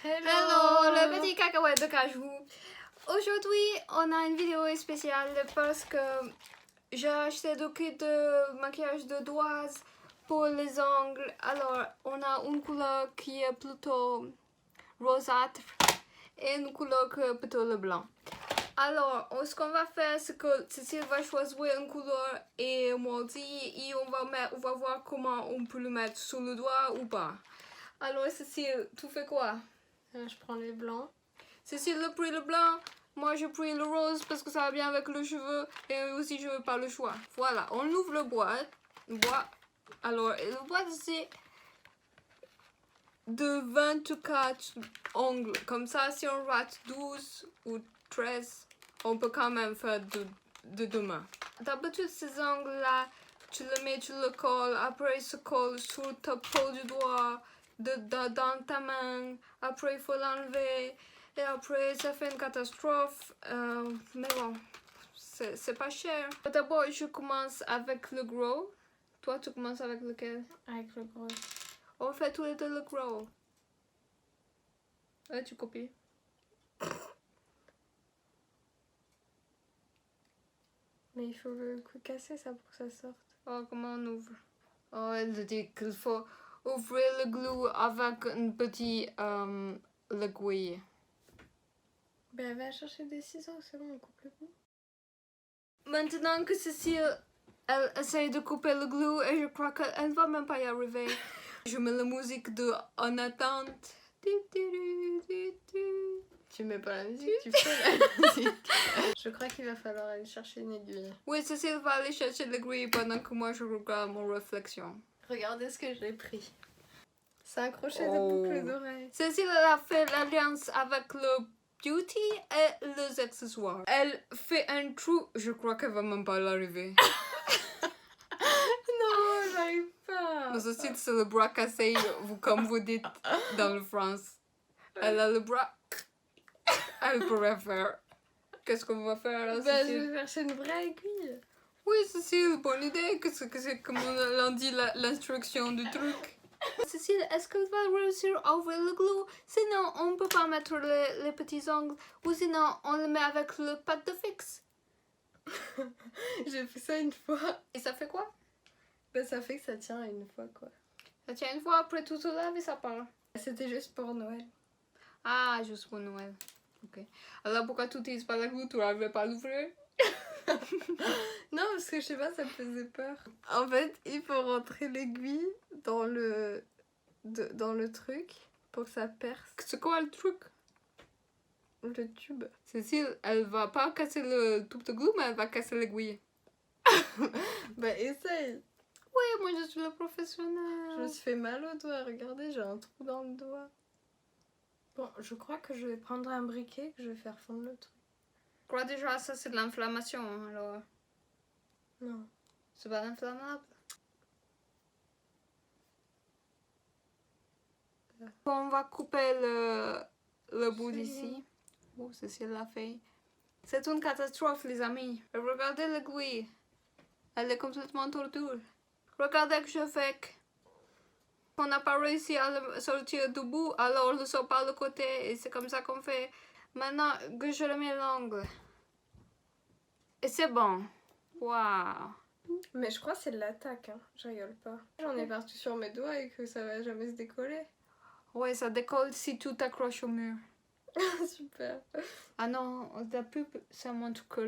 Hello, le petit cacahuète de cajou. Aujourd'hui, on a une vidéo spéciale parce que j'ai acheté deux kits de maquillage de doigts pour les ongles. Alors, on a une couleur qui est plutôt rosâtre et une couleur qui est plutôt le blanc. Alors, ce qu'on va faire, c'est que Cécile va choisir une couleur et moi aussi, et on va voir comment on peut le mettre sur le doigt ou pas. Alors, Cécile, tu fais quoi? Je prends les blancs. Cécile a pris le blanc, moi j'ai pris le rose parce que ça va bien avec le cheveu et aussi je veux pas le choix. Voilà, on ouvre le boîte. Alors, le boîte c'est de 24 ongles. Comme ça, si on rate 12 ou 13, on peut quand même faire de demain. D'habitude, ces ongles-là, tu le mets, tu le colles, après il se colle sur ta peau du doigt, dans ta main, après il faut l'enlever, et après ça fait une catastrophe. Mais bon, c'est pas cher. D'abord, je commence avec le gros. Toi, tu commences avec lequel? Avec le gros. On fait tous les deux le gros. Ouais, tu copies. Mais il faut le coup casser ça pour que ça sorte. Oh, comment on ouvre? Oh, elle dit qu'il faut ouvrir le glue avec un petit aiguille. Ben va chercher des ciseaux, c'est bon, on coupe le bout. Maintenant que Cécile, elle essaye de couper le glue et je crois qu'elle ne va même pas y arriver. Je mets la musique de En attente. Tu mets pas la musique, tu fais la musique. Je crois qu'il va falloir aller chercher une aiguille. Oui, Cécile va aller chercher l'aiguille pendant que moi je regarde mon réflexion. Regardez ce que j'ai pris. C'est un crochet de boucle d'oreille. Cécile a fait l'alliance avec le beauty et les accessoires. Elle fait un trou, je crois qu'elle va même pas l'arriver. Non, j'arrive pas. Mais aussi c'est le bras cassé, comme vous dites dans le France. Elle a le bras. Elle pourrait faire. Qu'est-ce qu'on va faire là, Ben, je Cécile? vais chercher une vraie aiguille. Oui, Cécile, bonne idée. Qu'est-ce que c'est comme on dit l'instruction du truc? Cécile, est-ce qu'elle va réussir à ouvrir le glue? Sinon, on peut pas mettre les petits ongles. Ou sinon, on le met avec le pâte de fixe. J'ai fait ça une fois. Et ça fait quoi? Ben, ça fait que ça tient une fois, quoi. Ça tient une fois, après tout se lave et ça part. C'était juste pour Noël. Ah, juste pour Noël. Ok. Alors pourquoi tu n'utilises pas la glue? Tu n'arrivais pas à l'ouvrir? Non, parce que je sais pas, ça me faisait peur. En fait, il faut rentrer l'aiguille dans le truc pour que ça perce C'est quoi le truc? le tube. Cécile, elle va pas casser le tube de glue, mais elle va casser l'aiguille. Bah essaye. Oui, moi je suis le professionnel. Je me suis fait mal au doigt, regardez, j'ai un trou dans le doigt. Bon, je crois que je vais prendre un briquet, que je vais faire fondre le truc. Je crois déjà ça c'est de l'inflammation, alors Non. c'est pas inflammable. On va couper le bout d'ici. Oh, Cécile l'a fait. C'est une catastrophe, les amis. Regardez l'aiguille. Elle est complètement tordue. Regardez que je fais. On n'a pas réussi à le sortir du bout, alors on le sort par le côté et c'est comme ça qu'on fait. Maintenant que je remets l'ongle. Et c'est bon. Waouh. Mais je crois que c'est de l'attaque, hein. Je rigole pas. J'en ai partout sur mes doigts et que ça va jamais se décoller. Ouais, ça décolle si tout accroche au mur. Super. Ah non, la pub, ça montre que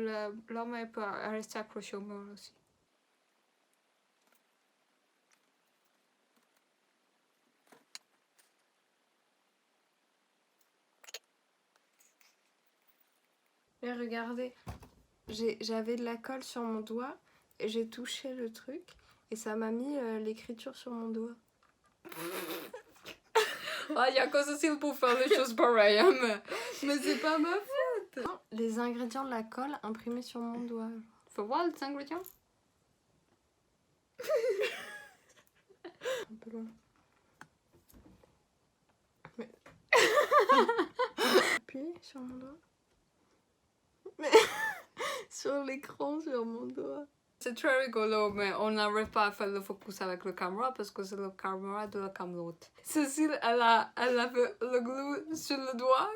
l'homme peut rester accroché au mur aussi. Mais regardez, j'avais de la colle sur mon doigt et j'ai touché le truc et ça m'a mis l'écriture sur mon doigt. Ah, il y a que Cécile pour faire les choses pareilles, hein, Mais c'est pas ma faute. Les ingrédients de la colle imprimés sur mon doigt. Faut voir les ingrédients. Un peu loin. Mais... Appuie sur mon doigt. Mais sur l'écran sur mon doigt. C'est très rigolo, mais on n'arrive pas à faire le focus avec le caméra parce que c'est le caméra de la camelote. Cécile, elle avait le glue sur le doigt.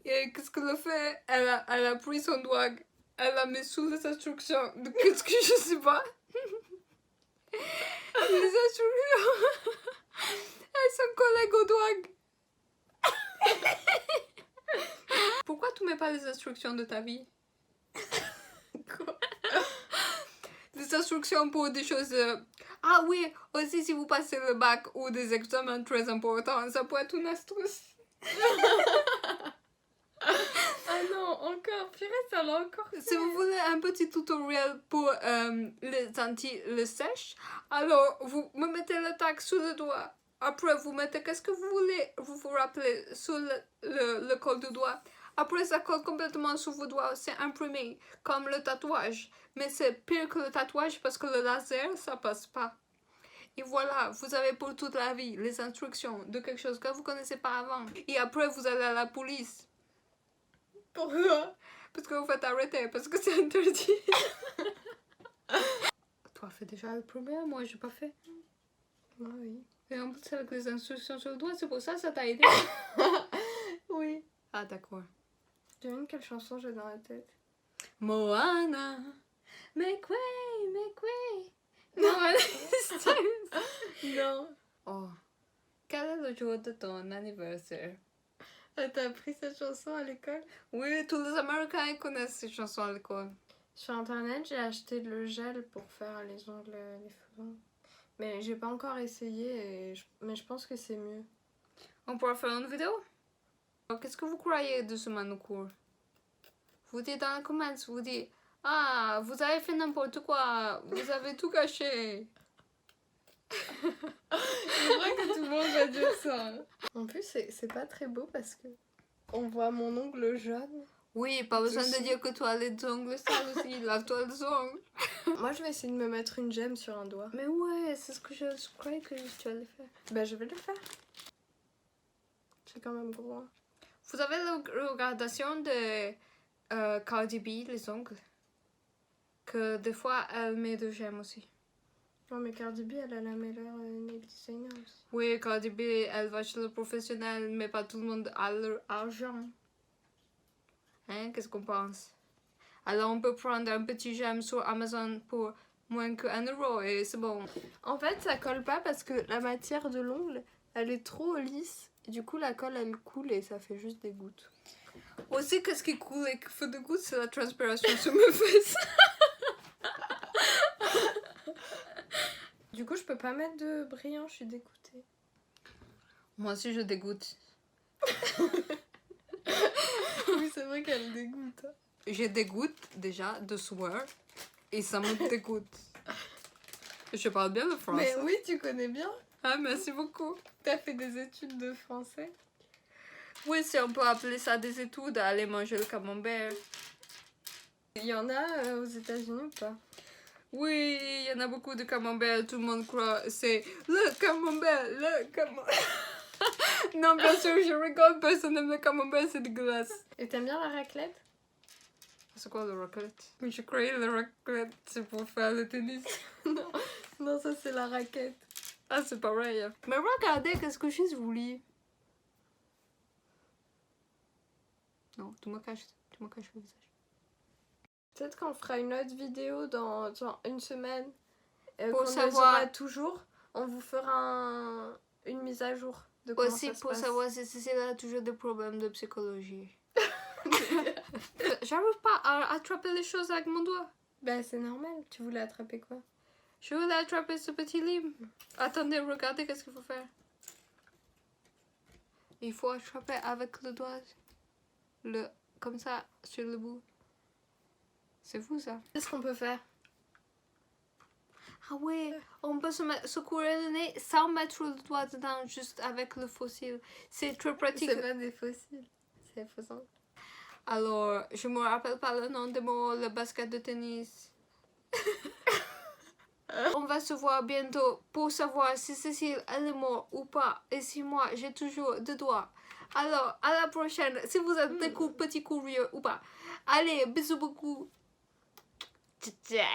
Et qu'est-ce qu'elle a fait? Elle a pris son doigt, elle l'a mis sous les instructions de qu'est-ce que je sais pas. Les instructions, elles sont collées au doigt. Pourquoi tu mets pas les instructions de ta vie? Quoi? Des instructions pour des choses... Ah oui, aussi si vous passez le bac ou des examens très importants, ça peut être une astuce. Ah non, encore, purée, ça l'a encore fait. Si vous voulez un petit tutoriel pour les le sèche, alors vous me mettez le tag sous le doigt. Après, vous mettez qu'est-ce que vous voulez, vous vous rappelez sur le col du doigt. Après, ça colle complètement sur vos doigts, c'est imprimé, comme le tatouage. Mais c'est pire que le tatouage parce que le laser, ça passe pas. Et voilà, vous avez pour toute la vie les instructions de quelque chose que vous connaissez pas avant. Et après, vous allez à la police. Pourquoi? Parce que vous faites arrêter, parce que c'est interdit. Toi, fais déjà le premier, moi, j'ai pas fait. Ah oui. Et en plus, avec les instructions sur le doigt, c'est pour ça que ça t'a aidé. Oui. Ah, d'accord. Devine quelle chanson j'ai dans la tête. Moana. Make way, make way. Non, non. Oh. Quel est le jour de ton anniversaire? T'as appris cette chanson à l'école? Oui, tous les Américains ils connaissent ces chansons à l'école. Sur internet, j'ai acheté le gel pour faire les ongles, les feux. Mais j'ai pas encore essayé, mais je pense que c'est mieux. On pourra faire une vidéo? Qu'est-ce que vous croyez de ce Manocourt? Vous dites dans les commentaires, vous dites ah, vous avez fait n'importe quoi, vous avez tout caché. C'est vrai que tout le monde va dire ça. En plus, c'est pas très beau parce que on voit mon ongle jaune. Oui, pas besoin Dessus. de dire que tu as les ongles sales aussi, lave-toi les ongles. Moi, je vais essayer de me mettre une gemme sur un doigt. Mais ouais, c'est ce que je croyais que tu allais faire. Bah, je vais le faire. C'est quand même gros. Hein. Vous avez la regardation de Cardi B, les ongles? Que des fois, elle met de gemmes aussi. Non, mais Cardi B, elle a la meilleure nail designer aussi. Oui, Cardi B, elle va chez le professionnel, mais pas tout le monde a leur argent. Hein, qu'est-ce qu'on pense? Alors on peut prendre un petit gemme sur Amazon pour moins que 1 euro et c'est bon. En fait, ça colle pas parce que la matière de l'ongle, elle est trop lisse. Et du coup, la colle, elle coule et ça fait juste des gouttes. Aussi, qu'est-ce qui coule et qui fait de gouttes, c'est la transpiration sur mes fesses. Du coup, je peux pas mettre de brillant, je suis dégoûtée. Moi aussi, je dégoûte. Oui, c'est vrai qu'elle dégoûte. Je dégoûte déjà de sueur et ça me dégoûte. Je parle bien le français. Mais oui, tu connais bien. Ah, merci beaucoup. T'as fait des études de français. Oui, si on peut appeler ça des études, aller manger le camembert. Il y en a aux États-Unis ou pas? Oui, il y en a beaucoup de camembert, tout le monde croit c'est le camembert, le camembert. Non, bien sûr, je rigole, personne n'aime le camembert, c'est dégueulasse. Et t'aimes bien la raclette? C'est quoi le raclette? Oui, je croyais le raclette, c'est pour faire le tennis. Non, ça c'est la raquette. Ah, c'est pareil. Mais regardez, qu'est-ce que je vous lis? Non, tu me caches le visage. Peut-être qu'on fera une autre vidéo dans une semaine. Pour qu'on savoir- les aura toujours, on vous fera une mise à jour de comment Aussi ça se pour passe. savoir si Cécile a toujours des problèmes de psychologie. J'arrive pas à attraper les choses avec mon doigt. Bah c'est normal, tu voulais attraper quoi? Je voulais attraper ce petit livre. Attendez, regardez qu'est-ce qu'il faut faire. Il faut attraper avec le doigt. Comme ça, sur le bout. C'est vous ça? Qu'est-ce qu'on peut faire? Ah ouais, on peut se courir le nez sans mettre le doigt dedans, juste avec le fossile. C'est très pratique. C'est pas des fossiles, c'est faux sang. Alors, je me rappelle pas le nom de le basket de tennis. On va se voir bientôt pour savoir si Cécile elle est morte ou pas et si moi j'ai toujours deux doigts. Alors, à la prochaine, si vous êtes des petits curieux ou pas. Allez, bisous beaucoup. Tcha tcha.